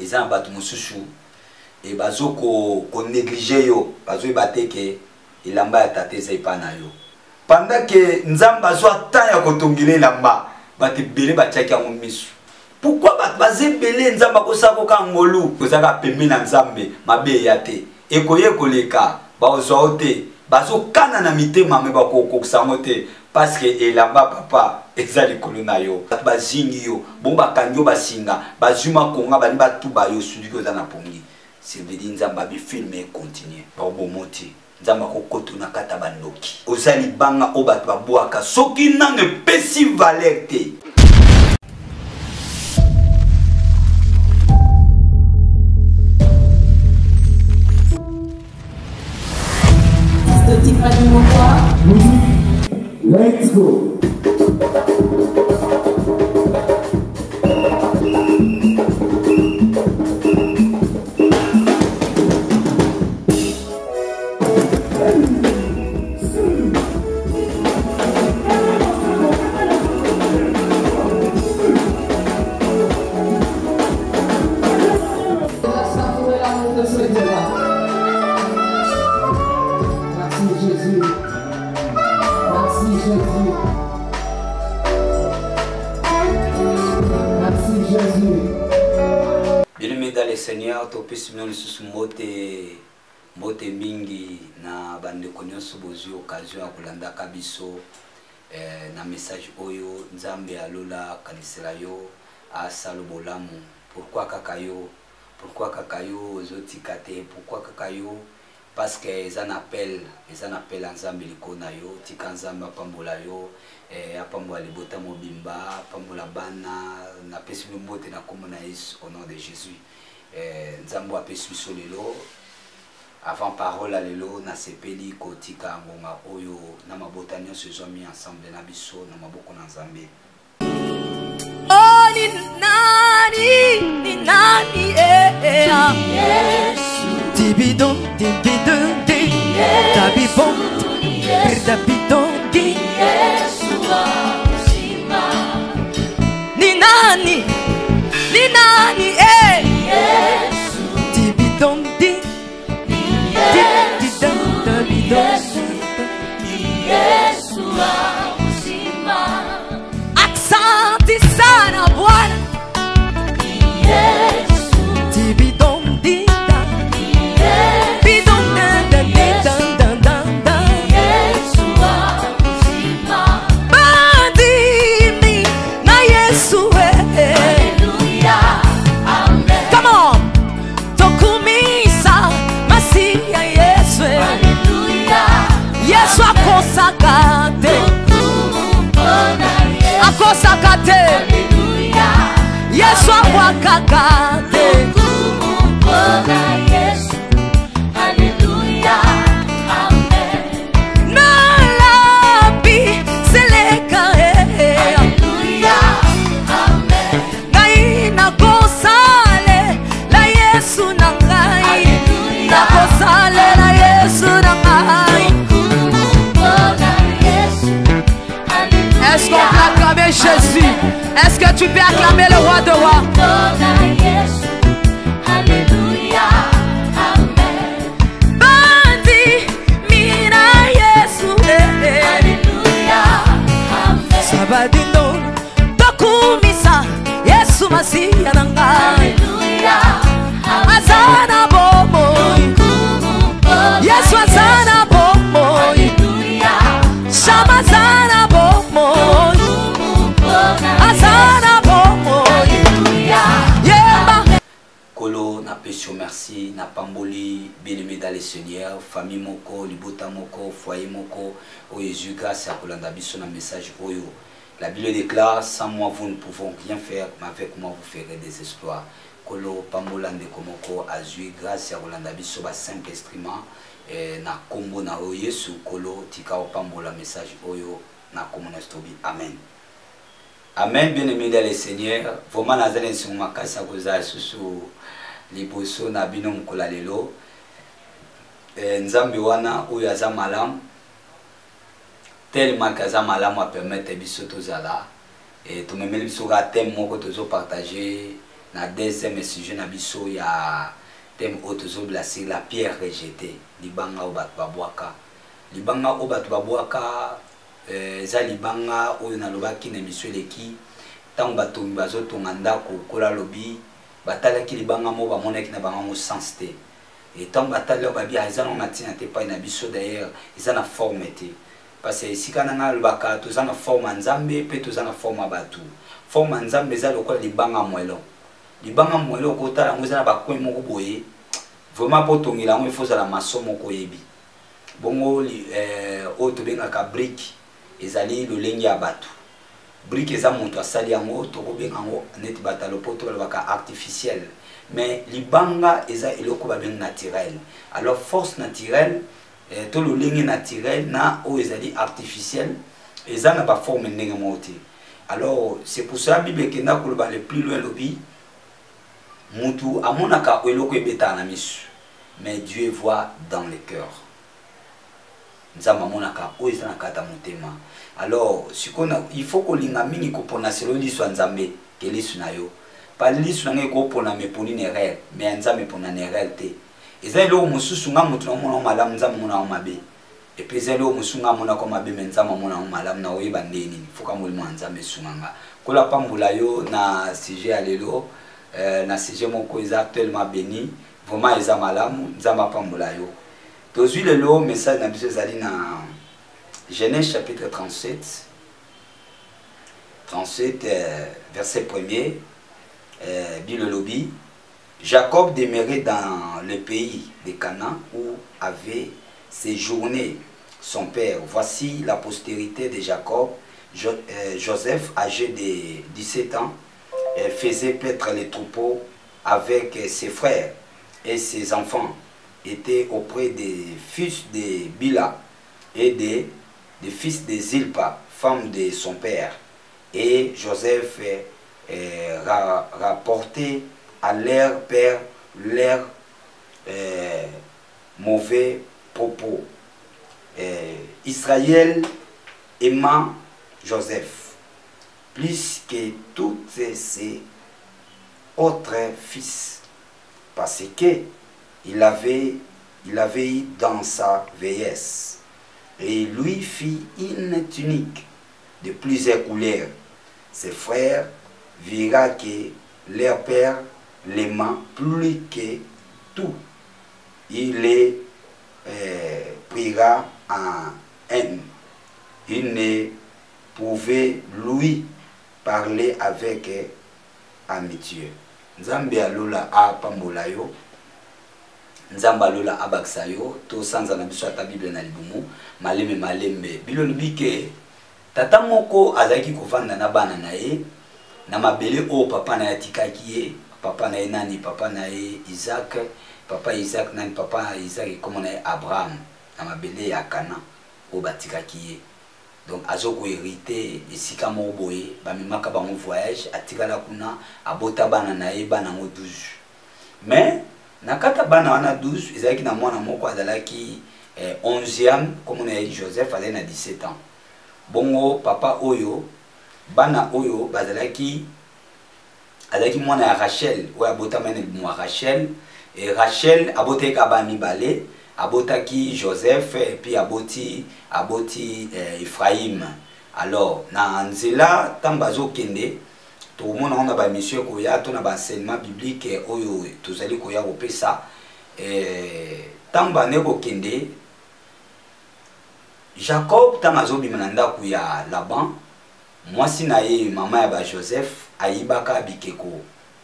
eza na bato mosusu et bazo ko négliger yo bazo ibate ke elamba ya tate eza epa na yo pendant que nzambe azwa temps ya kotongela elamba bato ebele batiaki yango misu. Pourquoi bato baza ebele nzambe akosala koka ngolu kozaka pembe na nzambe mabe eya te ekoye koleka bazwa o te bazokana na mitema me bakokokisa yango te parce que elamba papa eza likolo na yo bato bazingi yo bongo bakangi yo basinga bazwima konga bani batuba yo sudiki oza na pongi sevedi nzambe abifilme continue baobomo te nzambe akokoto na kata bandoki oza libanga oyo bato babwaka soki nanga epesi valer te. Let's go. Bien-aimés dans le Seigneur, topesi mino lisusu mbote mingi na bandeko nyonso bozwi occasion ya kolandaka biso na message oyo nzambe alola kanisela yo asala bolamu. Pourquoi kaka yo ozotika te? Pourquoi kaka yo? Parce que eza na appel à nzambe liko na yo tika nzambe apambola yo apambola libota mobimba apambola bana na pesi mbote na kombo na Yesu au nom de Jésus. Nzambe apesi biso lelo avant parole lelo na sepeli kotika ngonga oyo na mabota nyonso ezwami ensemble na biso na maboko na nzambe. Oh ni nani Yesu Tibidon tabibon tabidon Yesu uzima ni nani Yesu Tibidon Yesu uzima aksanti sana Bwana Yesu Tibidon akosakate Yesu akwakakate Yesu haleluya amen nalabi seleka haleluya amen ngai nakosale la Yesu na ngai nakosale la Yesu na ngai. Est-ce qu'on peut acclamer Jésus? Est-ce que tu peux acclamer le roi de rois? Alléluia, amen. Bandi mina Yesu, Alléluia, amen. Sabadino, dokumisa Yesu Masiya nanga. Alléluia, amen. Azana bomo, Yesu azana bomo. Alléluia, Shamazana bomo. Kolo na pesio merci na pamboli bien-aimé dans le Seigneur famille moko libota moko foyer moko o Jésus grâce à kolanda biso na message oyo. La Bible déclare sans moi vous ne pouvons rien faire mais avec moi vous ferez des exploits. Kolo pambolande komoko azui grâce à kolanda biso ba simple instrument na kombo na o Yesu kolo tika o pambola message oyo na komona stobi amen. Amen, bien-aimé dans le Seigneur. Vraiment, nous allons sur ma casse à cause de ce liboso na bino mkola lelo. Nzambi wana ou yaza malam. Tellement kaza malam a permettre biso tozala. Et tout même biso ga thème moko tozo partager na deuxième sujet na biso ya thème autozobla sur la pierre rejetée libanga o bato babwaka libanga o bato babwaka za libanga oyo nalobaki na émission eleki ntango batongi bazotonga ndako kola lobi batalaki libanga mo bamonaki na bango sens te et ntango batali oyo babi eza nango na ntina te epai na biso d'ailleurs eza na forme te parce que esika nanga alobaka toza na forme ya nzambe mpe toza na forme ya bato forme ya nzambe eza lokola libanga mwelo okotala yango eza na bakoin moko boye vraiment mpo tongela yango ifo ozala maso moko oyebi bongo oyo tobengaka brique ezali lolenge ya bato brique eza moto asali yango tokobenga yango neti batalo mpo tobalobaka artificiel mais libanga eza eloko babenga naturel alors force naturelle to lolenge naturel na oyo ezali artificiel eza na baforme ndenge moko te alors c'est pour ça bible ekenda koloba le plus loin lobi mutu amonaka eloko ebetaka na misu mais Dieu voit dans le cœur nzambe amonaka oyo eza na kati ya motema alors sikona il faut kolinga mingi kopona selo liso ya nzambe ke liso na yo pa liso na ngai kopona meponi na erreur mais nzambe pona na erreur te eza eloko mosusu nga mutu na mona malamu nzambe mona o mabe et puis eza eloko mosusu nga mona ko mabe mais nzambe mona o malamu na oyeba ndeni foka molimo ya nzambe sunganga kola pambula yo na sujet ya lelo na sujet moko eza actuellement béni vraiment eza malamu nzambe pambula yo tozwi lelo message na biso ezali na Genèse chapitre 37 verset 1er Bible lobi Jacob demeurait dans le pays de Canaan où avait séjourné son père. Voici la postérité de Jacob. Joseph, âgé de 17 ans, faisait paître les troupeaux avec ses frères et ses enfants. Était auprès des fils de Bila et des fils de Zilpa, femme de son père. Et Joseph rapportait à leur père leur mauvais propos. Israël aimant Joseph plus que tous ses autres fils parce que il avait eu dans sa vieillesse et lui fit une tunique de plusieurs couleurs. Ses frères verra que leur père l'aimant plus que tout. Il les priera en haine. Il ne pouvait lui parler avec amitié. Nzambe alola apambola yo. Nzambe alola abaksa yo. To sanza na biso ata Bible na libumu. Maleme malembe. Bilo lubike tata moko azaki kovanda na bana na ye. Na mabele o papa na yatikaki ye. Papa na ye nani? Papa na ye Isaac. Papa Isaac nani? Papa Isaac comme na ye Abraham. Na mabele ya Kana o batikaki ye. Donc azoko hérité esika moko boye bamemaka bango voyage atikala kuna abota bana na ye bana ngo 12. Mais nakata bana wana 12 ezalaki na mwana moko azalaki 11e comme na Joseph azali na 17 ans. Bongo papa oyo bana oyo bazalaki azalaki mwana ya Rachel oyo abota mene mwa Rachel et Rachel aboteka ba mibale abotaki Joseph et puis aboti Ephraim. Alors na nzela tambazo kende to mona on a ba monsieur koya to na ba enseignement biblique oyo tozali koya kopesa tamba neko kende Jacob tamazo bimananda ku ya Laban mwasi na ye mama ya ba Joseph ayibaka bikeko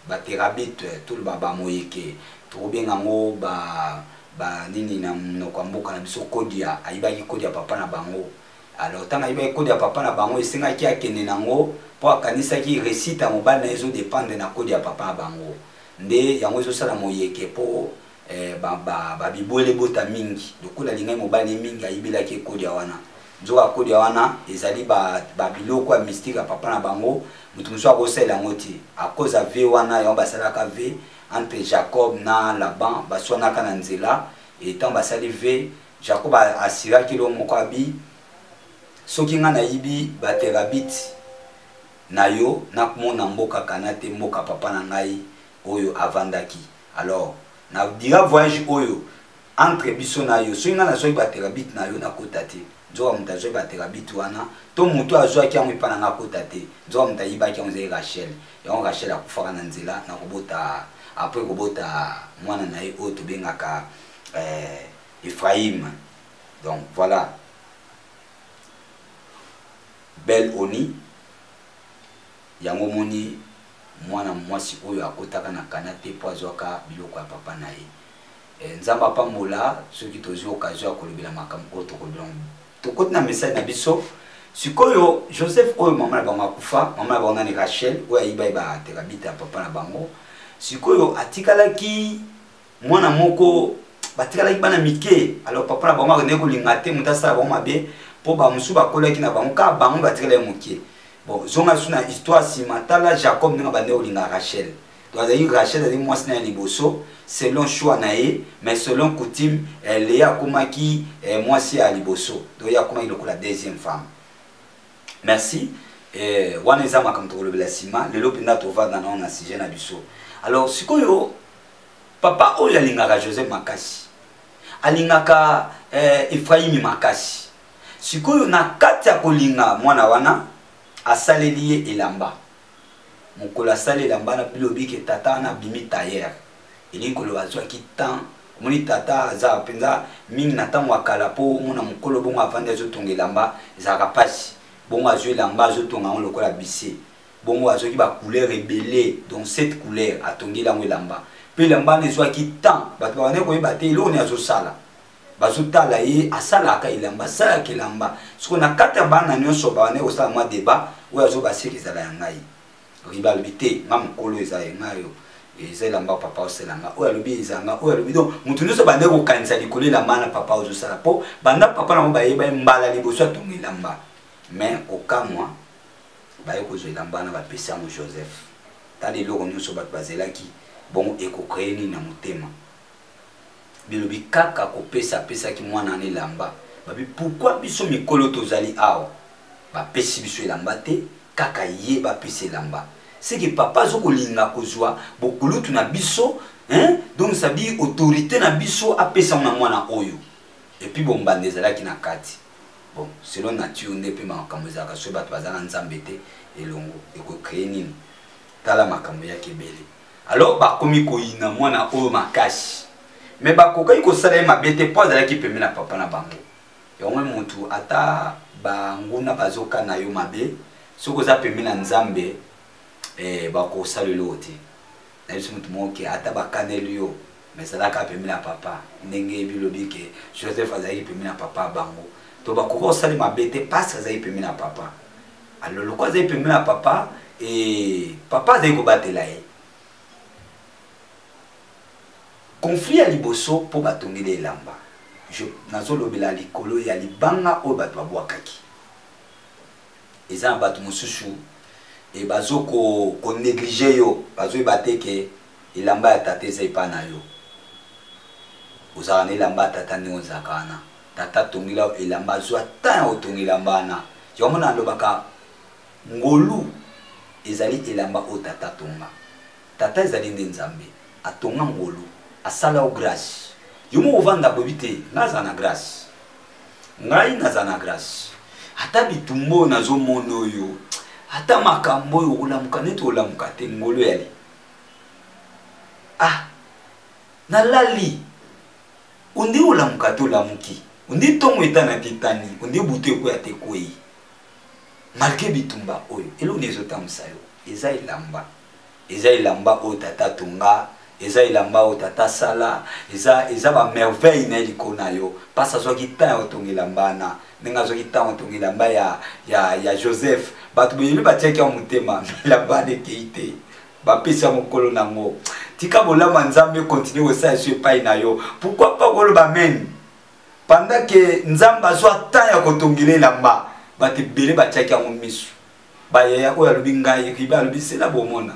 ba terabite tout le baba moyeke to benga ngo ba nini na nokwamboka na biso kodia ayibaki kodia papa na bango. Alors tanga ayibaki kodia papa na bango esengaki akende nango po akanisaki récite ya mobali na ezo dépendre na kodia papa na bango nde yango ezo sala moyeke po ba bibole bota mingi lokola lingai mobali mingi ayibelaki kodia wana nzoka kodia wana ezali ba biloko ya mystique ya papa na bango mutu muso akosala yango te a cause ya ve wana yango basalaka ve entre Jacob na Laban baswanaka na nzela et tant basali ve Jacob asiraki lo moko abi soki nga na yibi baterabite na yo na mona mboka kana te mboka papa na ngai oyo avandaki. Alors na dira voyage oyo entre biso na yo so ngana so batela bit na yo na kotate nzo amuta so batela bit wana to mutu azwaki amu ipana na kotate nzo amuta yibaki onze Rachel ya Rachel akufaka na nzela na kobota après kobota mwana na ye oyo tobengaka Ephraim. Donc voilà, belle oni yango moni mwana mwasi oyo akotaka na kanate po azwaka biloko ya papa na ye. Nzamba pa mola soki tozi occasion ya kolobela makambo oyo tokoti na message na biso sikoyo Joseph oyo mama na bango akufa, mama na bango nani Rachel oyo ayiba terabita ya papa na bango sikoyo atikalaki mwana moko batikala bana mike. Alors papa na bango akende kolinga te muta sala bango mabe po ba musu bakolaki na bango ka bango batikala muke. Bon zonga suna histoire simatala Jacob nga bande olinga Rachel. Donc Rachel ali mwasi na liboso selon choix na ye mais selon coutume elle est akomaki mwasi ya liboso. Donc ya komaki lokola deuxième femme. Merci. Wana eza makambo tolobela sima lelo pinda tovanda na sujet na biso. Alors sikoyo papa oyo alingaka Joseph makasi alingaka Ephraim makasi sikoyo na kati ya kolinga mwana wana asaleli ye elamba mokolo asali elamba na bilobi ke tata na bimi tailleur elingi koloba azwaki temps omoni tata aza mpenza mingi na ntango akala po mona mokolo bongo avandi azotonga elamba ezalaka pasi bongo azwi elamba azotonga yango lokola bise bongo azwaki bacouleur ebele donc 7 couleurs atongeli yango elamba pe elamba ezwaki temps bato bane koyeba te eloko ni azosala bazotala ye asalaka elamba asalaka elamba siko na kati ya bana nyonso bane kosala mwa débat oyo azobaseki ezala ya ngai riba alobi te nga mokolo eza ya ngai yo eza elamba papa oselanga oyo alobi ezanga oyo alobi donc motu nyonso bande kokanisa likolo elamba na papa ozosala po banda papa nango bayeba mbala liboso atonga elamba mais okamwa baye kozwa elamba na bapesi yango Joseph tala eloko nyonso bato bazelaki bongo ekokrea nini na motema bilobi kaka kopesa pesaki mwana na elamba babi pourquoi biso mikolo tozali awa bapesi biso elamba te kaka ye bapesi elamba c'est que papa azokolinga kozwa bokulutu na biso donc sabi autorité na biso apesa na mwana oyo et puis bon bande ezalaki na kati bon selon nature nde pe makambo ezalaka so bato bazala nzambe te elongo ekokrea nini tala makambo yake ebele. Alors bakomi koyina mwana oyo makasi mais bakokai kosala ye mabe te po azalaki pembe na papa na bango yango mutu ata banguna bazoka na yo mabe soki oza pembe na nzambe bakosalela yo te na biso mutu moke ata bakaneli yo mais ezalaka pembe na papa ndenge bilobi ke Joseph azalaki pembe na papa bango to bakoka kosala mabe te parce azalaki pembe na papa. Alors loko azalaki pembe na papa papa azalaki kobatela ye conflit à liboso po batongeli elamba je nazolobela likolo ya libanga oyo bato babwakaki eza na bato mosusu e bazoko néglige yo bazoyeba te ke elamba ya tata eza epa na yo ozala na elamba ya tata ndenge ozalaka wana tata tongela elamba azwa ta ya kotonga elamba wana yango nalobaka ngolu ezali elamba oyo tata tonga tata ezali nde nzambe atonga ngolu asala o grâce yomo ovanda bobite naza na grâce ngai naza na grâce ata bitumbo nazo mono yo ata makambo yo olamuka neti olamuka te ngolo yali nalali undi olamuka te olamuki undi tongo etana titani undi butu ekoya te kwei malgré bitumba oyo eloko ezotambusa yo eza elamba oyo tata tonga eza elamba oyo tata sala eza ba merveille na likolo na yo parce azwaki temps ya kotonga elamba na ndenge azwaki temps kotonga elamba ya Joseph bato boyeli batiaki ya motema elamba nekei te bapesi ya mokolo nango tika bolama nzambe continue kosala eso epai na yo pourquoi pas koloba amen pendant que nzambe azwa temps ya kotongela elamba bato ebele batiaki yango miso bayaya oyo alobi ngai riba alobi sela bomona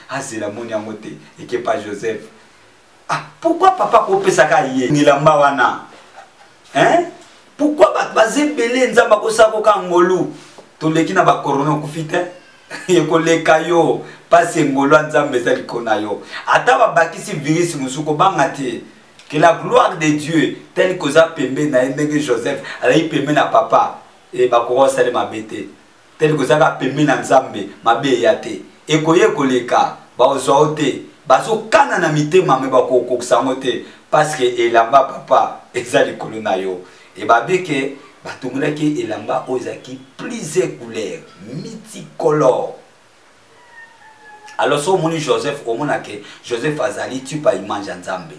azela moni yango te ekepa Joseph pourquoi papa kopesaka ye elamba wana pourquoi bato bazebele nzamba kosala koka ngolu toleki na bakorona okufi te ekoleka yo Parce ngolo nzambe za likona yo. Ata babakisi virus musuko bangate. Que la gloire de Dieu tel que ça pembe na ndenge Joseph, alayi pembe na papa et bakoro sale mabete. Tel que ça ka pembe na nzambe mabe yate. Ekoye koleka ba ozote. Bazo kana na mitema me bakoko kusangote parce que elamba papa ezali kolona yo. Et babeke batungulaki elamba ozaki plusieurs couleurs, multicolores. Alors, si on dit Joseph, on dit que Joseph Azali, tu pas image en Zambé.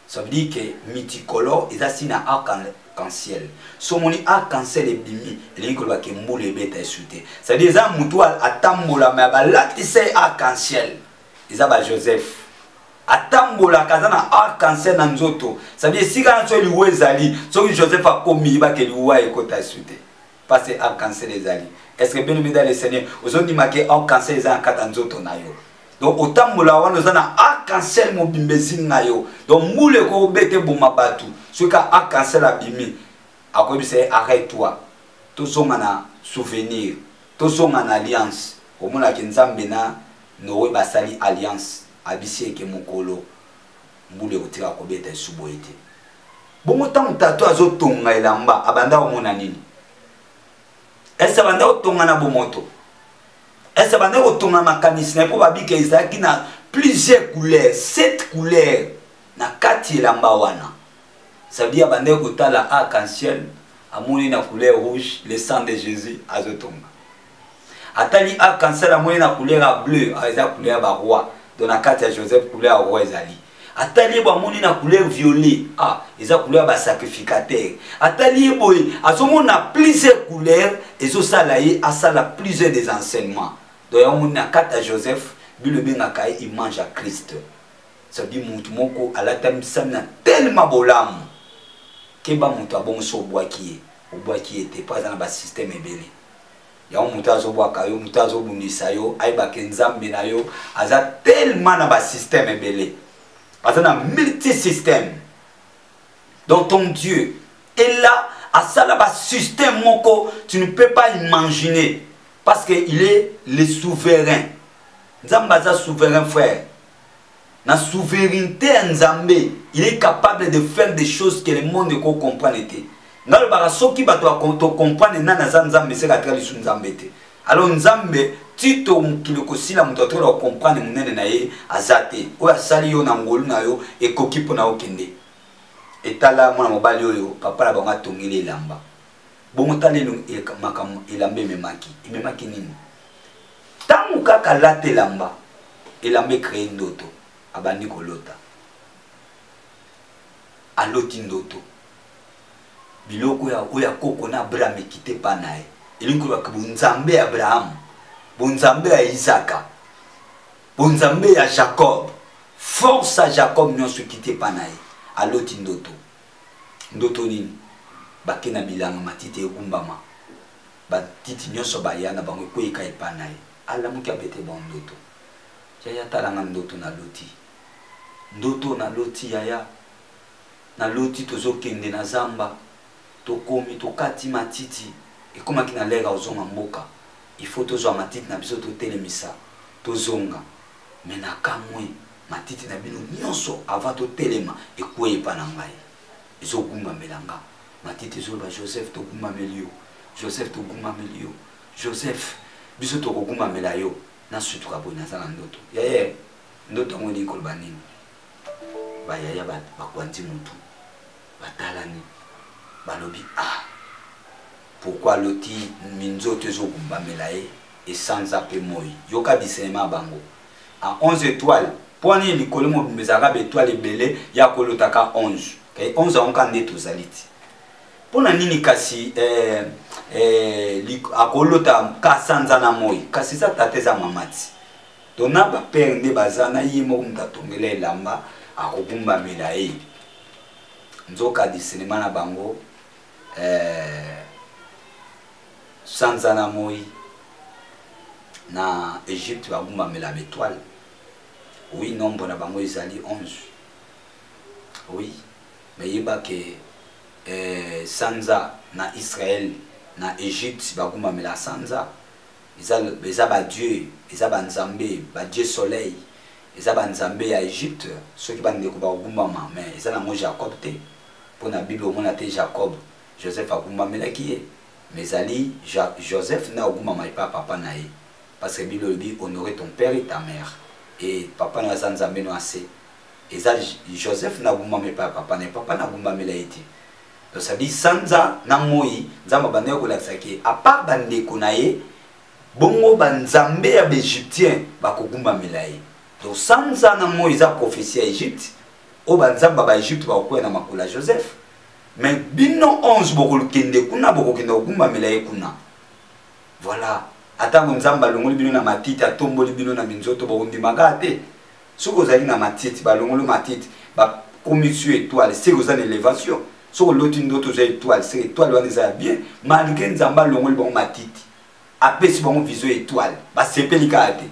Ça veut dire que multicolore, il y a un arc-en-ciel. Si on dit arc-en-ciel et bimi, il y a un moule et bête insulté. Ça veut dire que les gens atambola, mais là, c'est arc-en-ciel. Il y a Joseph. Atambola, kazana arc-en-ciel dans Zoto. Ça veut dire que si on dit Azali, si Joseph a commis, il va que l'ouah est côté insulté. Parce que arc-en-ciel est Azali. Est-ce que bien aimé dans le Seigneur, vous avez dit que arc-en-ciel est un katanzoto na yo. Donc autant moula wana zana arc-en-ciel mo bimbezi na yo. Donc moule ko bete boma batu. Ce ka arc-en-ciel abimi. Akobi c'est arrête-toi. To zonga na souvenir. To zonga na alliance. Omona ke nzambe na nowe basali alliance. Abisi ke mokolo. Moule ko tira ko bete suboite. Bongo tangu tato azotonga elamba abanda omona nini? Est-ce que banda otonga na bomoto? Est-ce que banda otonga mécanicien pour babi ke izaki na plusieurs couleurs, 7 couleurs na kati elamba wana. Ça veut dire banda kotala arc-en-ciel amoni na couleur rouge, le sang de Jésus azotonga. Atali arc-en-ciel amoni na couleur bleu, aza couleur ba roi. Dans na kati ya Joseph couleur roi ezali. Atali amoni na couleur violet, eza couleur ba sacrificateur. Atali boy azomona plusieurs couleurs ezo salaye asala plusieurs des enseignements. Donc on na kata Joseph bile benga kai image à Christ. Ça dit mutu moko alata misana tellement bolamu ke ba mutu abonso obwaki était pas dans ba système ebele. Ya mutu azobwaka yo mutu azobunisa yo aiba ke nzambe na yo aza tellement na ba système ebele. Parce qu'on a multi-système. Donc ton Dieu est là, à ça là-bas, système moko, tu ne peux pas imaginer. Parce qu'il est le souverain. Nzambaza souverain, frère. La souveraineté Nzambé, il est capable de faire des choses que le monde ne comprend pas. Dans le baraso qui va te comprendre, Nzambé, c'est la tradition Nzambé. Alors Nzambé, si tu as comprendre munene azate o asali yo na ngolu na yo ekoki pona okende etala mwana mobali oyo papa la banga tongeli elamba bongo talelo makam elamba memaki nini tamu kaka late elamba créé ndoto abandi kolota aloti ndoto biloko ya oya koko na Abraham ekite pa nae elingo ba Nzambe Abraham Bonzambe à Isaac, Bonzambe à Jacob, force à Jacob n'y ont se quitté panaï, à l'autre ndoto, ndoto nini, bakena bilanga matite ukumbama, batiti n'y ont se bayana bango kwe kai panaï, ala muki abete bon ndoto, yaya talanga ndoto na loti yaya, na loti tozo kende na zamba, tokomi tokati matiti, et comment qui n'a l'air à ozonga mboka. Il faut toujours matiti na biso to telemisa to zonga mais na kamwe matiti na bino nyonso avant to telema ekwe pa na ngai ezo gumba melanga matiti zo ba Joseph to gumba melio Joseph to gumba melio Joseph biso to gumba melayo na sutu ka bona za ndoto yeye ndoto ngoni ko banini ba yaya ba kwanti mutu batalani balobi pourquoi loti minzo tezo kumbamelae et sans apé moi yoka disema bango à 11 étoiles poni likolo mo bizaka étoile ebele ya kolotaka 11 kay 11 onkande tozaliti pona nini kasi akolota ka sanza na moi kasi sa tateza mamati dona ba père nde bazana yimo mtatongela elamba akokumbamelae nzoka disema na bango Sanzana moi na Égypte va gumba mela étoile. Oui, nombre na bango ezali 11. Oui, mais yeba ke Sanza na Israël na Égypte va gumba mela Sanza. eza ba Dieu, eza ba Nzambe, ba Dieu soleil, eza ba Nzambe ya Égypte, ceux qui bandeko ba gumbama, mais eza nango Jacob te. Pour la Bible au moins te Jacob, Joseph a gumbamelaki ye. Mais ali Joseph n'a gumbama pas papa na ye. Parce que la Bible dit honorer ton père et ta mère. Et papa na za Nzambe no assez. Et ça Joseph n'a gumbama pas papa na papa na gumbamela ete. Donc ça dit sanza na moi nzamba bandeko ko laksaki à part bandeko na ye bongo banzambe ya Égyptien ba ko gumbamela ye. Donc sanza na moi za prophétie à Égypte o banzamba ba Égypte ba ko na makula Joseph. Mais bino 11 bokol kende kuna bokokende gumbamela ye kuna. Voilà. Atango nzamba longoli bino na matiti atomboli bino na minzoto bondi magate. Soko zali na matiti ba longolo matiti ba commission étoile c'est aux en élévation. Sur l'autre d'autres étoiles, c'est étoile on les a bien malgré nzamba longoli bon matiti. Après si bon vision étoile, ba c'est pelikate.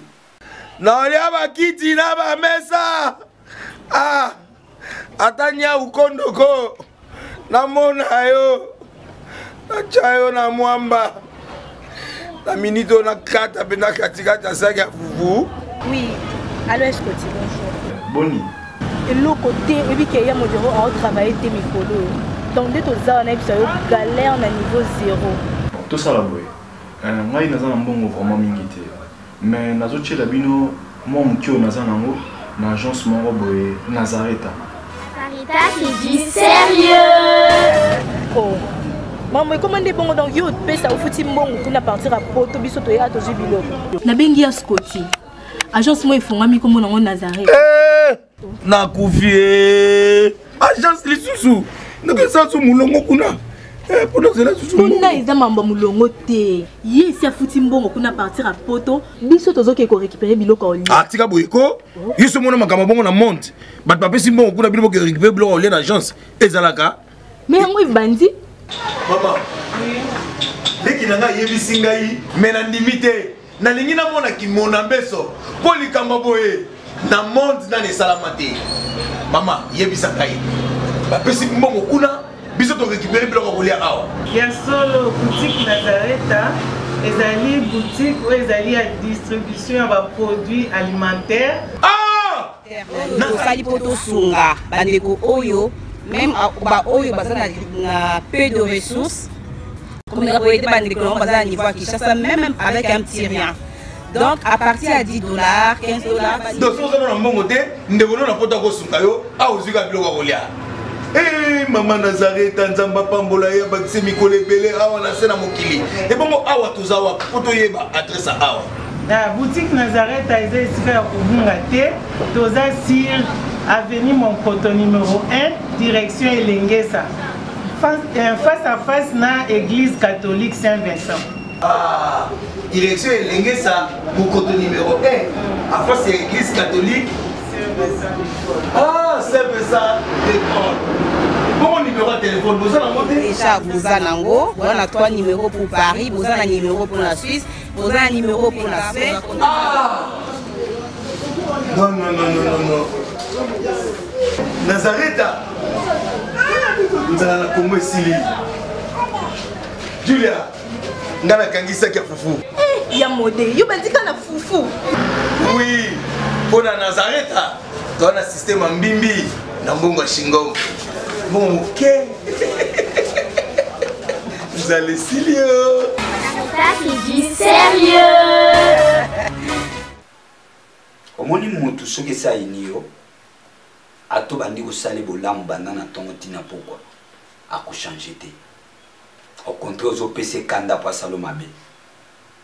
Non ya ba kiti na ba mesa. Ah. Atanya ukondoko. Na mona yo. Na chayo na mwamba. La minute on a 4 à peine 4 5 à vous. Oui, alors est-ce que tu bonjour. Boni. Et l'autre côté, et puis qu'il y a mon bureau à travailler tes micros. Donc dès que tu as un galère à niveau 0. Tout ça là boy. Moi il n'a pas un bon vraiment mingité. Mais n'a pas chez la bino moi mon kio n'a pas nango na agence mon boy Nazareta. Sarita qui dit sérieux. Oh. Maman, comment est bon donc yo pe ça au fouti mbongo pour partir à Poto biso to ya to jibilo. Na bengi ya Scotty. Agence moi ifongami comme na Nazareth. Na kufie. Agence lisusu. Ndeke ça su mulongo kuna. Pour nous là susu. Kuna eza mamba mulongo te. Ye si afuti mbongo kuna partir à Poto biso tozo ke ko récupérer biloko oli. Ah tika boyiko. Yiso mona makamba bongo na monte. Bat papa si mbongo kuna biloko récupérer biloko oli na agence. Ezalaka. Mais yango ibandi. Maman, leki nanga yebisi ngai mena ndimite na lingi na mona ki mona beso poli kamba boye na monde na ne salamate. Mama yebisa ngai ba pesi mbongo kuna biso to récupérer biloko kolia awa. Ya solo boutique Nazareta ezali boutique ou ezali à distribution ya ba produits alimentaires. Ah! Nazali poto sunga bandeko oyo. Même oyo bazana na peu de ressources comme la poété bandeko bazana niveau Kinshasa même avec un petit rien. Donc à partir à $10, $15. Donc so na mbongo te ndeko na poto ko sunga yo a ozika biloko kolia. Eh maman Nazareta nzamba pambola ya bakise mikole belé awa na sena mokili. Et bongo awa tozawa poto yeba adresse awa. La boutique Nazareta est ici à Kubungate, Toza Sir, avenue Monkoto numéro 1, direction Elengesa. Face à face na église catholique Saint-Vincent. Ah, direction Elengesa, Monkoto numéro 1, à face à l'église catholique Saint-Vincent. Ah, Saint-Vincent d'école. Bon numéro de téléphone, vous avez monté déjà vous avez nango, on a 3 numéros pour Paris, vous avez un numéro pour la Suisse, vous avez un numéro pour la Suisse. Ah! Non, non, non, non, non, non. Nazareta. Vous allez la Congo Sili. Julia, ngana kangisa kia fufu. Eh, ya modé, yo bandika na fufu. Oui, pour la Nazareta, tu as un système en bimbi, na mbongo shingo. Bon, ok. Vous allez sérieux. Sarita qui dit sérieux. Omoni mutu soki sa inio ato bandi osali bolamu bandana tongo tina pourquoi ako changer te au contraire zo pc kanda pa salo mabe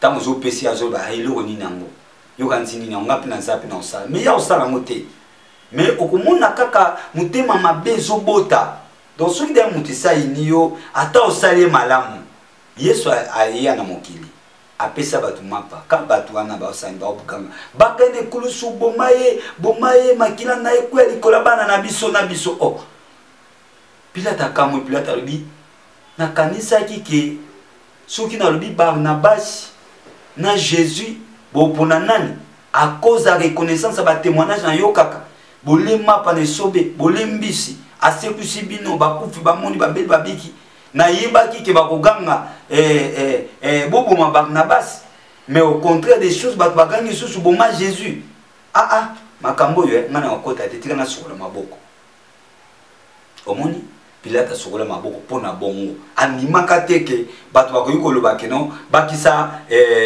tamu zo pc azo ba eloko ni nango yo kanzini na ngapi na zapi na osala mais ya osala mote mais okomona kaka mutema mabe zo bota donc soki da mutu sa inio ata osali malamu yesu aya na mokili apesa batu mapa ka batu wana ba osani ba obukanga bakende kulusu bomaye makila na ekweli kolabana na biso oh pilata kamwe pilata lobi na kanisa kike soki na lobi Barnabas na Jésus bopona nani à cause de la reconnaissance ba témoignage na yokaka bolema pa ne sobe bolembisi asekusi bino bakufi bamoni babeli babiki na yebaki ke bakoganga boboma Barnabas mais au contraire des choses bato bakangi sous boma Jésus makambo yo ngana okota te tika na sokola maboko omoni Pilate sokola maboko pona bongo animaka teke bato bakoyi koloba ke non bakisa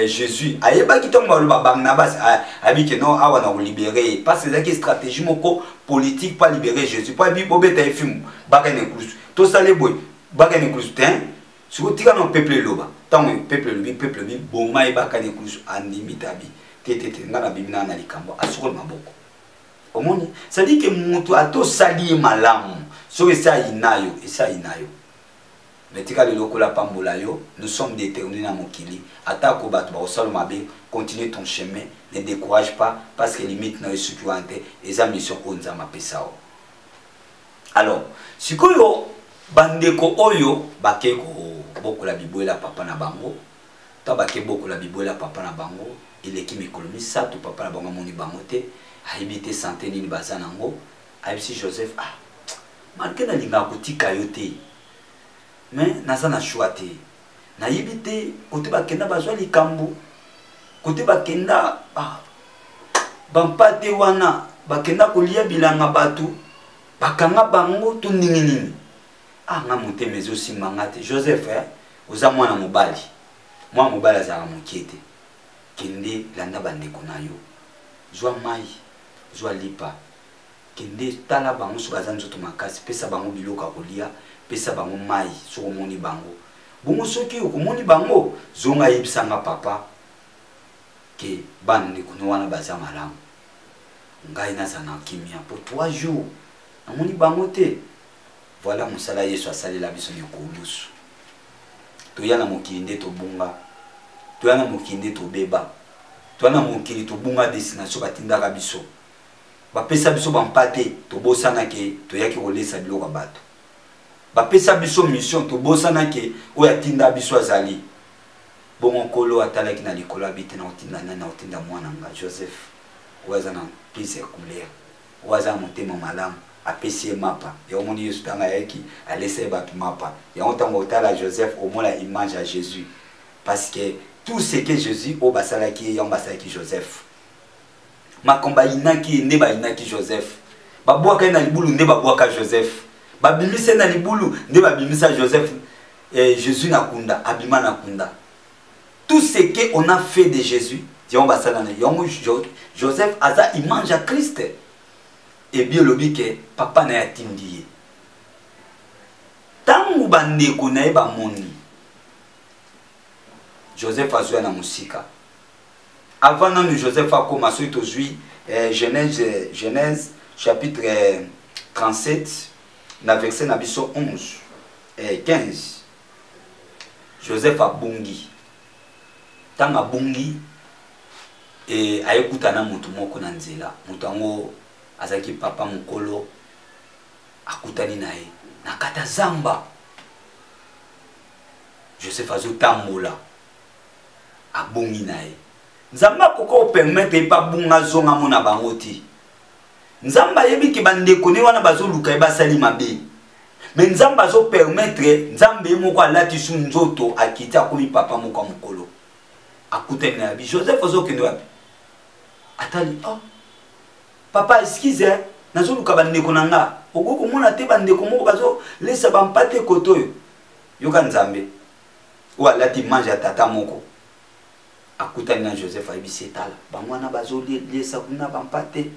Jésus ayeba kitongo baloba Barnabas abike non awa na libérer parce que c'est une stratégie moko politique pas libérer Jésus pas bi bobeta efim bakane kulusu to sale boy bakane kulusu ten siko tika no peuple loba tant peuple bi boma bakane kulusu animitabi tete ngana bimina na likambo asokola maboko omoni ça dit que mutu ato sali malamu so esa inayo mais tika le lokola pambola yo nous sommes déterminés na mokili atako bato ba osalo mabe continue ton chemin ne décourage pas parce que limite na sécurité eza mission onza mapesao alors sikoyo bandeko oyo bakeko bokola bibola papa na bango ta bake bokola bibola papa na bango eleki mikolo misato papa na bango moni bango te haibite santé nini baza nango aibisi Joseph malgré na linga kotika yo te mais naza na choix te nayebi te kote bakenda bazwa likambo kote bakenda bampate wana bakenda kolia bilanga bato bakanga bango to ndenge nini nga motema ezosimanga te Joseph oza mwana mobali azalaka mokie te kende landa bandeko na yo zwa mai zwa lipa kende tala bango soki aza nzoto makasi pesa bango biloko kolia pesa bango mai soki omoni bango bongo soki okomoni bango zonga yebisanga papa ke bana ndeko no wana baza malamu ngai naza na kimia po 3 jours namoni bango te voilà mosala Yesu asalela biso nyokolusu toya na mokili nde tobunga toya na mokili nde tobeba toya na mokili tobunga destination batindaka biso bapesa biso bampate tobosana ke toyaki kolesa biloko bato bapesa biso mission tobosana ke oyo atinda biso azali bongo nkolo atalaki na likolo abite na otinda nani na otinda mwana nga Joseph oyo aza na prise ya couleur oyo aza na motema malamu apesi ye mapa ya omoni Yesu tanga yaki alesa ye bato mapa yango ntango otala Joseph omona image ya Jésus parce que tout ce que Jésus oyo basalaki yango basalaki Joseph makomba inaki nde bainaki Joseph babwaka na libulu nde babwaka Joseph babimisa na libulu nde babimisa Joseph Jésus na kunda abima na kunda tout ce que on a fait de Jésus yango basala na yango Joseph aza image à Christ et bien lobi ke papa na yatindi ye tangu bandeko na ye bamoni Joseph azwa na musika avant nous Joseph a commencé aujourd'hui Genèse chapitre 37 na verset na biso 11 et 15 Joseph a bungi tanga bungi et ayekuta na mutu moko na nzela mutu ango azaki papa mukolo akutani naye na kata zamba Joseph azotambola abungi naye nzamba koko permettre pa bunga zonga mona bango ti nzamba yebi ki bandeko ne wana bazoluka basali mabe mais nzamba zo permettre nzambe moko alati su nzoto akiti akomi papa moko mukolo akutani na bi Joseph ozokende wapi atali papa excuse nazoluka bandeko nanga okoko mona te bandeko moko bazo lesa bampate koto yoka nzambe ou alati mange ya tata moko akutani na Joseph ayebisi etala bango wana bazolesa kuna bampate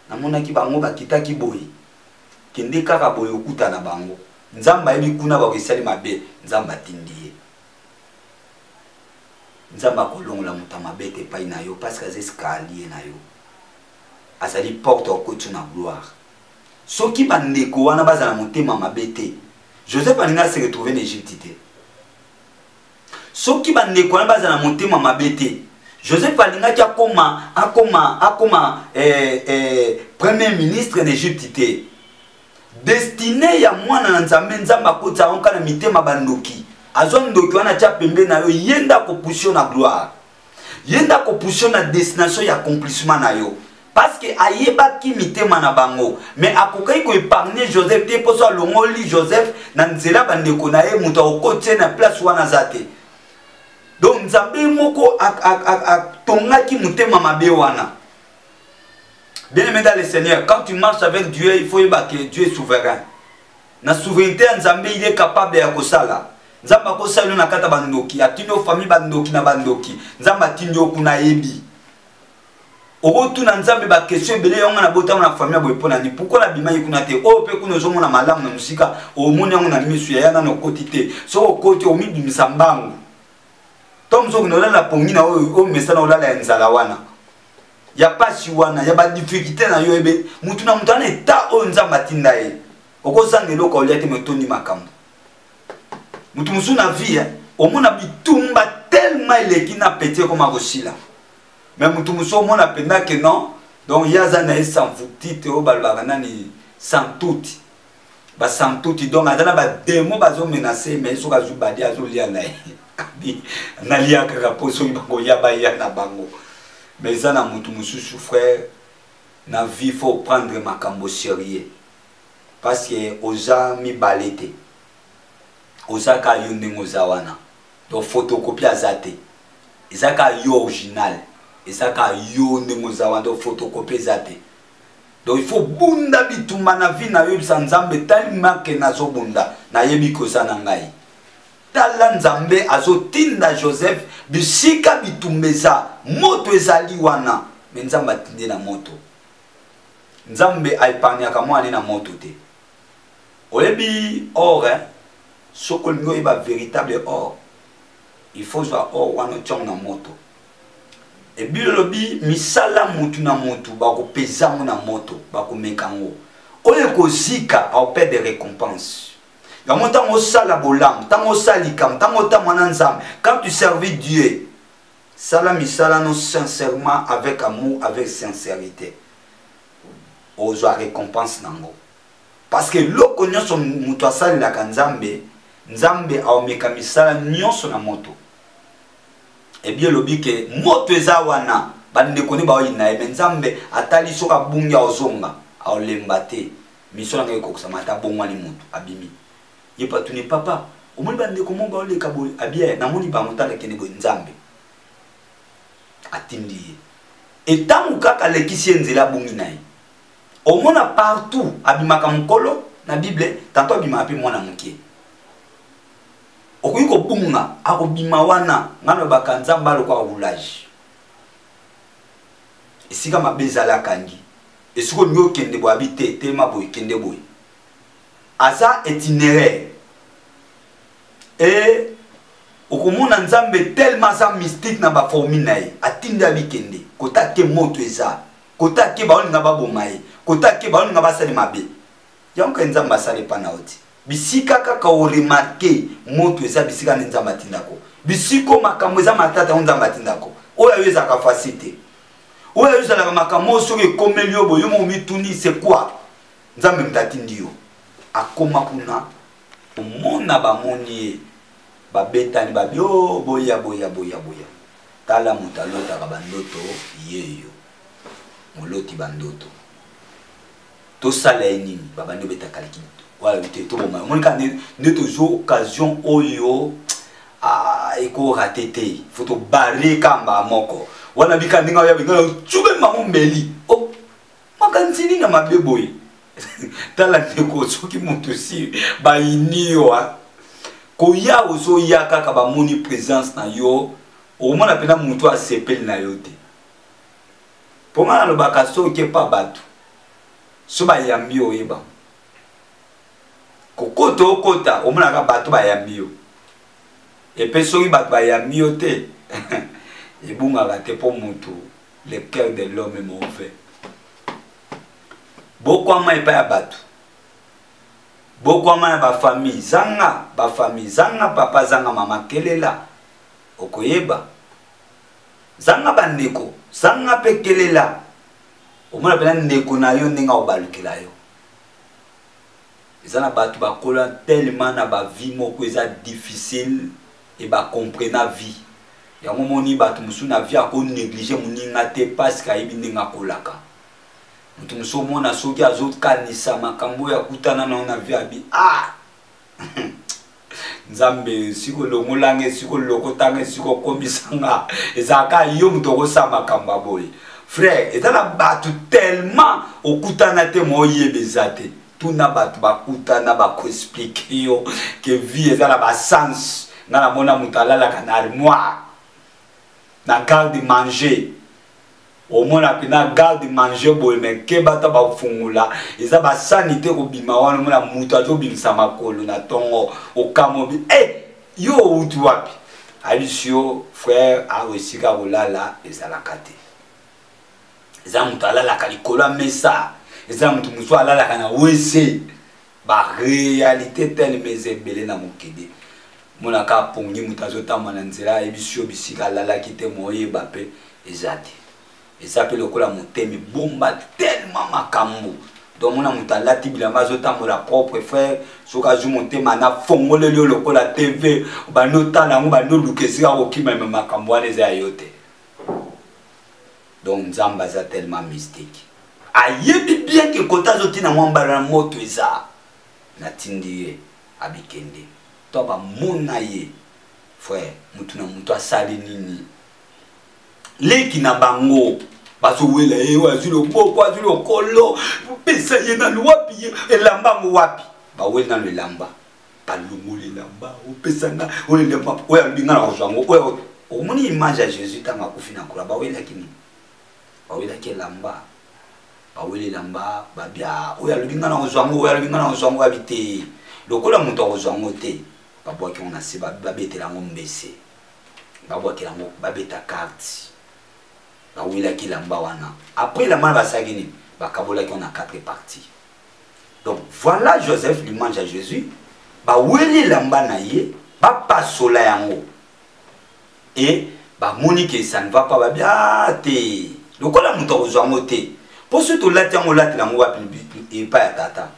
namonaki bango bakitaki boye kende kaka boye okutana bango nzamba yebi kuna bakesali mabe nzamba atindi ye nzamba akolongola moto mabe te epai na yo parce que azesika alie na yo azali porte okoti na gloire soki bandeko wana bazala motema mabe te Joseph alinga se retrouver en Égypte te soki bandeko wana bazala motema mabe te Joseph alingaki akoma premier ministre en Égypte te destiné ya mwana na nzambe nzamba kota onka na mitema bandoki azwa ndoki wana tia pembe na yo yenda ko position na gloire yenda ko position na destination ya accomplissement na yo parce que ayebaki mitema na bango mais akokai ko épargner Joseph te poso longoli Joseph na nzela bandeko na ye muto okotie na place wana zate donc nzambe moko tongaki mutema mabe wana. Bien aimé dans le Seigneur, quand tu marches avec Dieu, il faut que Dieu est souverain. La souveraineté nzambe, il est capable de kosala. Nzamba kosala na kata bandoki, atino famille bandoki na bandoki. Nzamba tinyo kuna ebi. Orotu na nzambe ba question belé yonga na bota na famille boy pona ni pourquoi la bima yikuna te o pe kuno zo mona malamu na musika o moni yango na misu ya na no kotite so okoti o mi bisambangu tom zo kuno la pongina o mesana o la nzala wana ya pasi wana ya ba difficulté na yo ebe mutu na mutana eta o nzamba tinda e okozangelo ko liate metoni makambo mutu musu na vie o mona bitumba tellement elekina pété comme akosila. Mais mutu muso mona penda que non, donc yaza na sans futite o balbana ni sans tout. Ba sans tout donc adana ba demo bazo menacer mais so kazu badi azo lia na. Na lia ka poso bango ya ba ya na bango. Mais ça na mutu mususu frère na vie faut prendre makambo sérieux. Parce que oza mi balete. Oza ka yonde ngozawana. Donc photocopie azate. Ezaka yo original. Et ça ka yo nengozawa do photocopie zate. Donc il faut bunda bitumba na vie na yo nzambe tellement que nazo bunda na yebi kosa na ngai. Tala nzambe azotinda Joseph bisika bitumbeza moto ezali wana mais nzambe atinde na moto. Nzambe aipanyaka mwana na moto te. Oyebi or sokol ngo eba véritable or. Il faut soit or wana tchong na moto. Et bien lobi misala mutu na mutu bako pesa mo na moto bako mekango oye ko zika au paix de récompense ya monta mo sala bolam tango salikam tango ta mwana nzambe quand tu servis Dieu sala misala non sincèrement avec amour avec sincérité ozo récompense nango parce que loko nyonso mutu asali la nzambe nzambe au meka misala nyonso na moto. Et bien lobi que moto ezawana bande koni ba ina e nzambe atali soka bunga ozonga a lembate mission nga ko kusama ta bongwa ni mutu abimi yepa tuni papa omoni bande ko momba ole kabo abia na moni ba mutala kene bo nzambe atindi et tamu kaka lekisi nzela bungi nayi omona partout abimaka mukolo na bible tanto abima api mwana mukie okuyiko bunga akobima wana ngano bakanzamba lokwa village esika mabezala kangi esiko nyo kende bo habiter tema boy kende boy asa itinéraire et okomona nzambe tellement ça mystique na ba formule nae atinda bikende kota ke moto eza kota ke ba olinga babomai kota ke ba olinga basali mabe yango nzamba sale pana oti bisika kaka o remarquer moto eza bisika nzamba tindako bisiko makambo eza matata nzamba tindako oya yeza ka facilité oya yeza la makambo soki komelio boyo mo mituni c'est quoi nzambe mtatindi yo akoma kuna omona ba moni ba betani ba bio boya tala mutalota ka bandoto yeyo moloti bandoto to sala enimi baba ndo betakaliki. Voilà, tout bon. Mon cas ne toujours occasion oyo eko ratete. Faut to barrer kamba moko. Wana bika ninga ya binga chube mamu mbeli. Oh, makanzini na mabeboy. Tala ndeko soki muntu si ba iniwa. Ko ya ozo ya kaka ba moni présence na yo. O mona pena muntu a sepel na yo te. Ponga lo baka soki pa batu. So ba yambi oyeba. Kokoto okota omona ka bato ba yambio et pe soki bato ba yambio te ebunga ka te po mutu le cœur de l'homme est mauvais boko ama epa ya bato boko ama na ba famille zanga papa zanga mama kelela okoyeba zanga bandeko zanga pe kelela omona pena ndeko na yo ndinga obalukela yo. Ezana batu bakola tellement na ba vie moko eza difficile et ba comprendre vie. Ya momoni batu musu na vie ako négliger muninga te parce que ayibi ndinga kolaka. Mutu musu mona soki azot kanisa makambo ya kutana na vie abi nzambe siko longolange siko lokotange siko komisanga ezaka yo mutoko sama kamba boy frère ezala batu tellement okutana te moye bezate tuna batu bakutana bako explique yo que vie ezala ba sens na mona mutalala kana armoire na garde manger au moins pena garde manger boy mais ke bata ba fungula eza ba sanité ko bima wana mona mutu azo bimisa makolo na tongo okamobi yo utu wapi alisio frère a aussi ka olala ezala kate eza mutu alala kalikola mesa eza mutu muso alala kana wese ba réalité telle mais ebele na mokede mona ka pongi mutu azotama na nzela ebisio bisika alala kite moye bape ezate et ça peut le coller monter bomba tellement makambo donc mon amuta lati bilamba zota mon propre frère soka zu monter mana fongole le coller TV ba nota la ba no lukesi a okima même makambo wana za yote donc nzamba za tellement mystique ayebi bien que kota zoti na mwamba na moto eza na tindie abikende to ba mona ye frère mutu na mutu asali nini leki na bango baso wela wazilo boko wazilo kolo pesa yena wapi elamba mo wapi ba wela na lamba palumu lamba pesa na wela lamba oya binga na ozango oya omoni image ya Jésus tanga kufina kula ba wela kini ba wela ke lamba ba wela lamba ba bia oya binga na ozango habité lokola muto ozango te ba bwa ki on a se ba betela ngombese ba bwa ki la ngo ba beta carte après la main va s'agir on a 4 parties. Donc voilà Joseph l'image à Jésus ba weli lamba na ye ba pasola yango et ba monique ça ne va pas ba bien te donc la muto ozango te pour ce to lati yango lati la ngwa et pas tata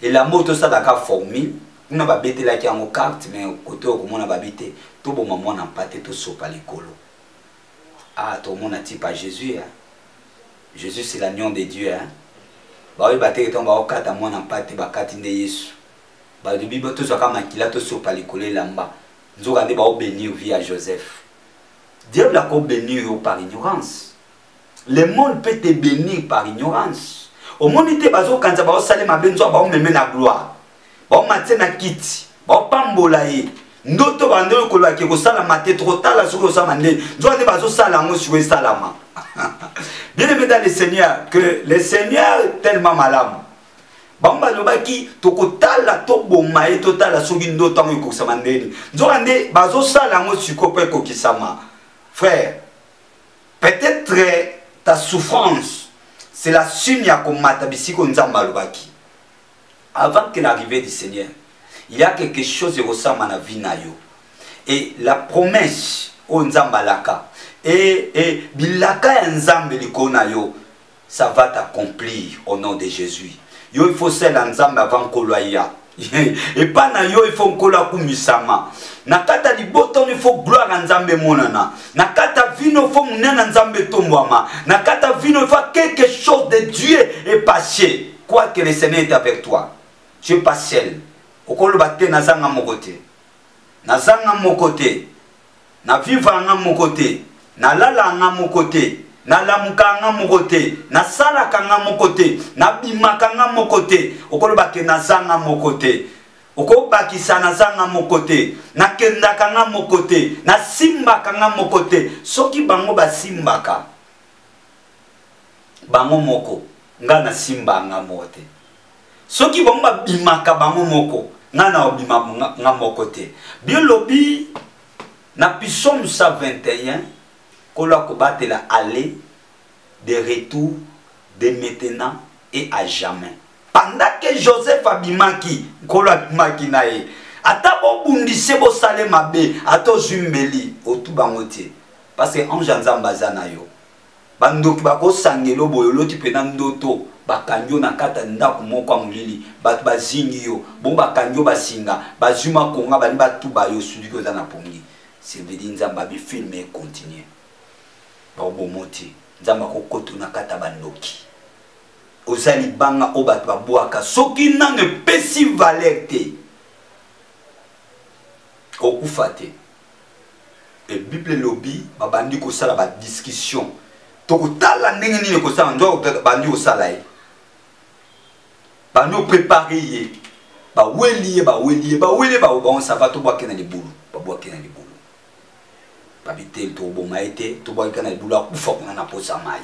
et la moto ça da ka formule on ba bete la ki yango carte mais côté ko mona ba bete to bo maman na pate to sopa likolo. Ah, tout le monde a dit pas Jésus. Hein? Jésus, c'est l'agneau de Dieu. Hein? Bah oui, bah t'es tombé au cas à moi, n'a pas été bakatine de Jésus. Bah du Bible, tout ça comme un kilato sur palicolé là-bas. Nous avons dit bah bénir via Joseph. Dieu l'a qu'au bénir par ignorance. Le monde peut te bénir par ignorance. Au monde était baso quand ça va saler ma benzo, bah on me met la gloire. Bah on matin na kiti, bah on pambolaye. Ndoto bando ko la ke ko sala maté trop tala sur le samandé ndoane bazo sala ngo suwe salama bien aimé dans le Seigneur que le Seigneur tellement malam bamba lobaki to ko tala to boma et to tala soki ndoto ngo ko samandé ndoane bazo sala ngo suko pe ko kisama frère peut-être ta souffrance c'est la signe ya ko mata bisiko nzamba lobaki avant que l'arrivée du Seigneur. Il y a quelque chose qui ressemble à la vie na yo. Et la promesse au Nzambalaka et bilaka nzambe likona yo, ça va t'accomplir au nom de Jésus. Yo il faut celle nzambe avant koloya. Et pas na yo il faut kola kumisama. Nakata liboto il faut gloire nzambe monana. Nakata vino il faut munena nzambe tombwama. Nakata vino il faut quelque chose de Dieu est passé. Quoi que le Seigneur est avec toi. Tu es pas seul. Okolo bate nazanga mokote na viva nga mokote na lala nga mokote na lamuka nga mokote na sala nga mokote na bimaka nga mokote okolo bate nazanga mokote okolo bakisa nazanga mokote na kendaka nga mokote na simbaka nga mokote soki bango basimbaka bango moko nga na simba nga mokote soki bango bimaka bango moko nana obima nga mokote biolobi na Psaume 121 kola ko batela aller de retour de maintenant et à jamais pendant que Joseph abimaki kola abimaki nae ata bo bundise bo sale mabe ato zumbeli otubangote parce que ange nzamba zana yo bandoki bako sangelo boyolo tipena ndoto bakanyo na kata ndako moko mulili bat bazingi yo bon bakanyo basinga bazuma konga bani batuba yo sudiko za na pongi c'est veut dire nzamba bi filmer continuer ba bomoti nzamba ko koto na kata bandoki ozali banga obat babwaka soki nange pesi valeur te okufa te. Et Bible lobby babandi ko sala ba discussion. To tala ndenge nini ko sala ndo bandi ko sala e. Bandi préparer ye. Ba weli ba on ça va to boa kena libulu. Ba boa kena libulu. Ba bitel to bo maite to boa kena libulu akufa kuna na posa mai.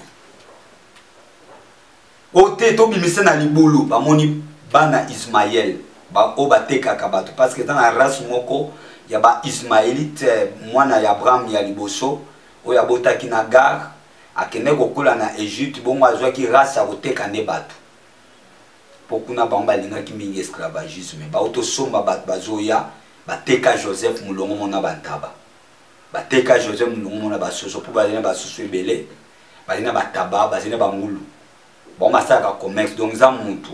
Ote to bimise na libulu ba moni bana Ismaël ba obateka kabatu parce que dans la race moko ya ba Ismaélite mwana ya Abraham ya liboso oya botaki na Gar akene kokola na Égypte bongo azwaki race akoteka ne bato pokuna bango balingaki mingi esclavagisme ba otosomba bato bazoya bateka Joseph mulongo mona bantaba bateka Joseph mulongo mona basoso po balina basoso ebele balina bataba bazina bangulu bon masaka commerce donc za mutu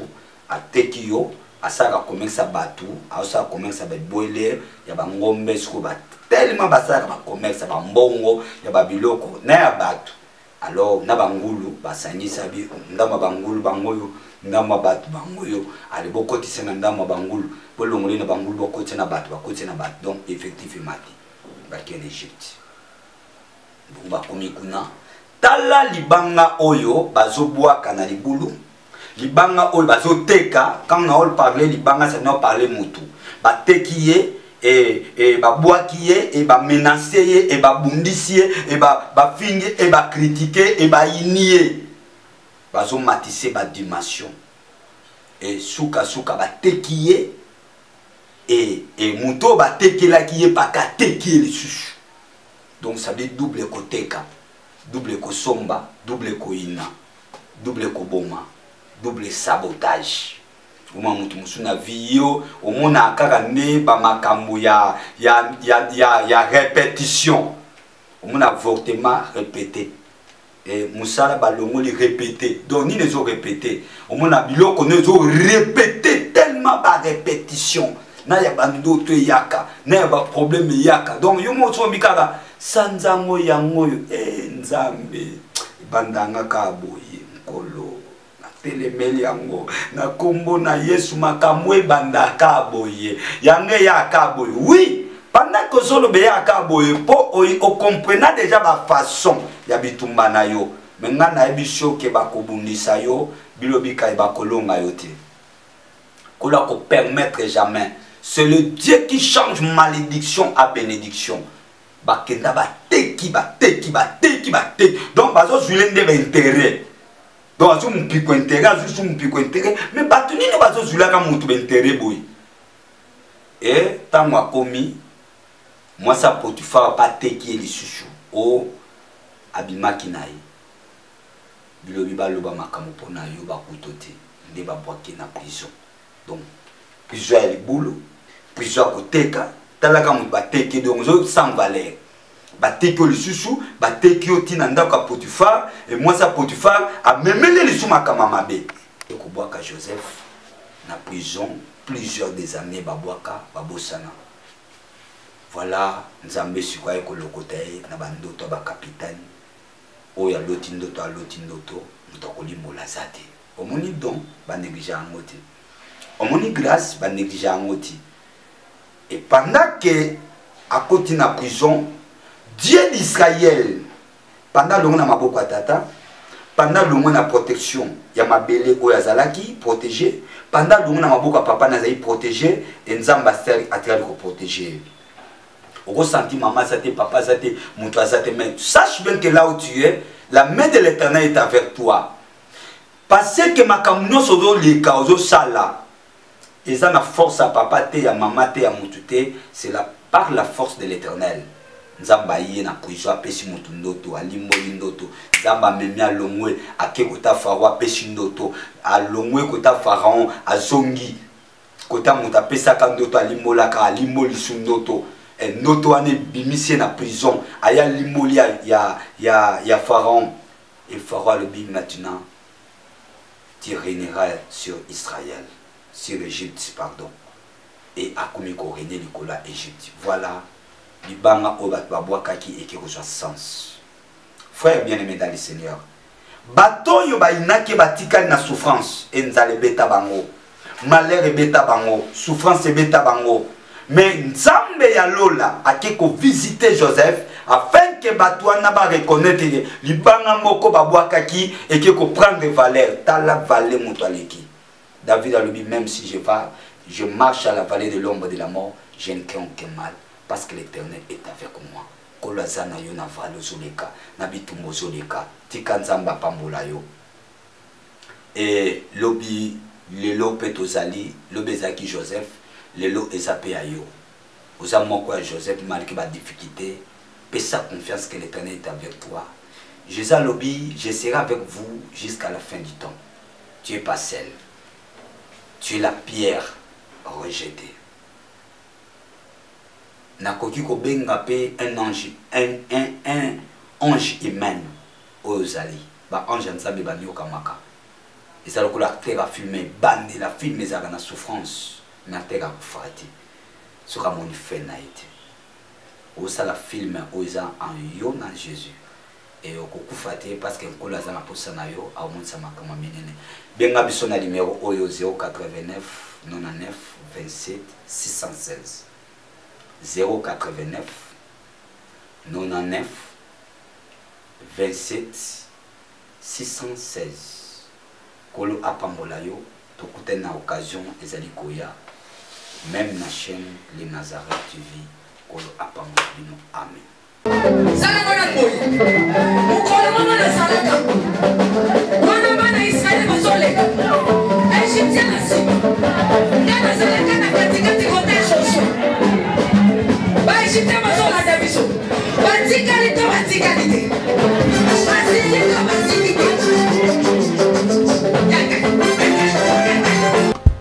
ateki yo asaka commerce batu asaka commerce ba boiler ya ba ngombe siko ba tellement basaka ba commerce ba mbongo ya ba biloko na ya batu alors na bangulu basanyisa bi ndama bangulu bangoyo ndama batu bangoyo ali bokoti sena ndama bangulu bolongole na bangulu bokoti na batu bakoti na batu donc effectivement ba ki en Égypte bon ba komi kuna tala libanga oyo bazobwaka na libulu libanga oyo bazoteka quand on parler libanga ça non parler mutu batekiye et babwakiye et ba menacer et ba bundisiye et ba finge et ba critiquer et ba inie bazomatisse ba dimension et suka batekiye et muto batekela kiye pakatekiye lisusu donc ça veut double koteka double kosomba double koina double koboma double sabotage uma mutu musuna viyo omona kaka ne ba makambo ya répétition omona avortement répété et musala balongoli répété donc ni les ont répété omona biloko ne zo répété tellement ba répétition na ya bando to yaka na ya ba problème yaka donc yo mo so mikaka sanzango yango nzambe bandanga ka boye nkolo telemeli yango na kombo na Yesu makamwe bandaka boye yange ya kaboye oui pendant que solo be ya kaboye po o comprena déjà ba façon ya bitumba na yo menga na ebisho ke bakobundisa yo bilobika e bakolonga yo te kola ko permettre jamais c'est le Dieu qui change malédiction à bénédiction bakenda bateki donc bazo zulende ba intérêt donc azo mpiko intérêt azo mpiko intérêt mais batu nini bazo zulaka mutu ba intérêt boy et tango akomi moi ça Potifar pas teki lisusu o abimaki naye bilobi baloba makambo pona yo bakutote nde babwaki na prison donc prison ya libulu prison koteka talaka mutu bateki donc zo sans valeur bateki lisusu bateki otina ndaka Potifar et moi ça Potifar a memele lisusu makama mabe et kobwaka Joseph na prison plusieurs des années babwaka babosana voilà nzambe sikwa ekolokota na bandoto ba capitaine oya loti ndoto mutokolimbola zate omoni don ba négliger angote omoni grâce ba négliger angote et pendant que à côté na prison Dieu d'Israël pendant le na maboko tata pendant le na protection ya mabele oya zalaki protégé pendant le na maboko papa na zai protégé et nzamba ser atira ko protéger au ressenti maman ça papa ça mon toi ça mais sache bien que là où tu es la main de l'Éternel est avec toi parce que ma kamno sozo les causes sala et ça na force à papa te à maman te à mutute c'est la par la force de l'Éternel nzamba yé na prison apesi mutu ndoto alimboli ndoto nzamba memia longwe akekota pharaon apesi ndoto alongwe kota pharaon azongi kota mutu apesa ka ndoto alimbolaka alimboli su ndoto noto ane bimisie na prison aya limoli ya pharaon et pharaon le bim maintenant tu régneras sur Israël sur l'Égypte pardon et akomi ko régner likola Égypte voilà libanga obat babwaka ki et qui reçoit sens frère bien-aimé dans le Seigneur bato yo ba inaki batikali na souffrance enzale beta bango malheur beta bango souffrance beta bango mais nzambe ya lola ake ko visiter Joseph afin que batouana ba reconnaître libanga moko babwakaki et que ko prendre valeur tala valeur mutwaleki. David a dit même si je marche à la vallée de l'ombre de la mort, je ne crains aucun mal parce que l'Éternel est avec moi. Kolazana yo na valo zoleka na bitumbo zoleka tika nzamba pambola yo. Et lobi lelo petozali lobezaki Joseph lelo ezapé ayo. Oza moko ya Joseph malgré ba difficulté, paie sa confiance que l'Éternel est avec toi. Jésus lobi, je serai avec vous jusqu'à la fin du temps. Tu es pas seul. Tu es la pierre rejetée. Nakoki ko benga pe un ange humain ozali. Ba ange nzambe ba nyoka maka. Et ça le la terre a fumé, bande la fumée ça na souffrance, na terre a kufati. Sera mon fait naït. Ou ça la film oza en yo na Jésus. Et au kufati parce que ko la za na posa na yo a mon sama kama menene. Benga biso na numéro oyo 089 99 27 616. 089 99 27 616. Kolo apambola yo tokute na occasion ezali koya même na chaîne Les Nazareth TV kolo apambola bino amen. Salaka boy. Mukolo mama na salaka. Wana bana Israeli bazoleka. Egyptien asima. Ngana salaka na katikati kote shosho. Ba Egyptien bazola dabiso. Batikali to batikali.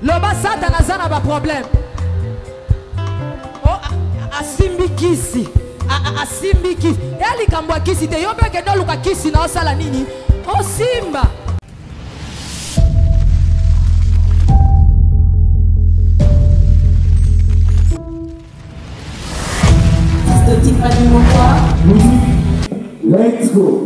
Loba Satan azana ba problème. Oh asimbikisi. Asimbiki. Eli kambwa kisi te yobe ke no luka kisi na osala nini? O simba. Let's go.